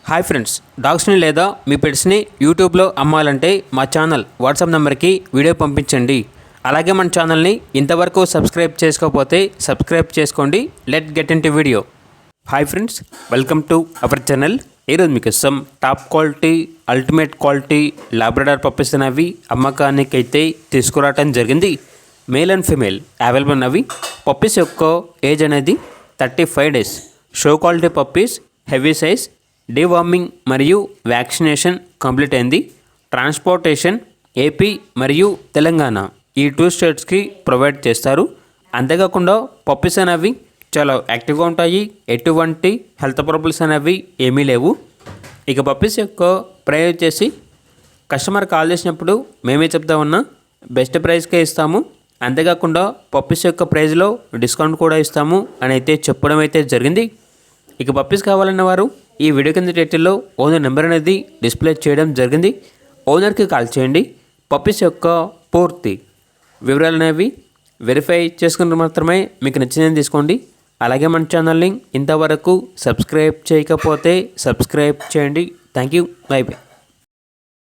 Hi friends, డాగ్స్ని లేదా మీ పెట్స్ని యూట్యూబ్లో అమ్మాలంటే మా ఛానల్ వాట్సాప్ నెంబర్కి వీడియో పంపించండి. అలాగే మన ఛానల్ని ఇంతవరకు సబ్స్క్రైబ్ చేసుకోకపోతే సబ్స్క్రైబ్ చేసుకోండి. Let get in to video. Hi friends, welcome to our channel. ఈరోజు మీకోసం top quality ultimate quality Labrador puppies అనేవి అమ్మకానికి అయితే తీసుకురావడం జరిగింది. మేల్ అండ్ ఫీమేల్ అవైలబుల్ ఉన్నవి. పప్పీస్ యొక్క ఏజ్ అనేది 35 days. Show quality puppies, heavy size, deworming మరియు వ్యాక్సినేషన్ కంప్లీట్ అయింది. ట్రాన్స్పోర్టేషన్ ఏపీ మరియు తెలంగాణ ఈ 2 స్టేట్స్కి ప్రొవైడ్ చేస్తారు. అంతేకాకుండా పప్పీస్ అనేవి చాలా యాక్టివ్గా ఉంటాయి. ఎటువంటి హెల్త్ ప్రాబ్లమ్స్ అనేవి ఏమీ లేవు. ఇక పప్పీస్ యొక్క ప్రైస్ వచ్చేసి కస్టమర్ కాల్ చేసినప్పుడు మేమే చెప్తా ఉన్నా బెస్ట్ ప్రైస్కే ఇస్తాము. అంతేకాకుండా పప్పీస్ యొక్క ప్రైస్లో డిస్కౌంట్ కూడా ఇస్తాము అని అయితే చెప్పడం అయితే జరిగింది. ఇక పప్పీస్ కావాలన్న వారు ఈ వీడియో కింద టైటిల్లో ఓనర్ నెంబర్ అనేది డిస్ప్లే చేయడం జరిగింది. ఓనర్కి కాల్ చేయండి. పప్పీస్ యొక్క పూర్తి వివరాలు అనేవి వెరిఫై చేసుకుని మాత్రమే మీకు నచ్చిందని తీసుకోండి. అలాగే మన ఛానల్ని ఇంతవరకు సబ్స్క్రైబ్ చేయకపోతే సబ్స్క్రైబ్ చేయండి. Thank you. By by.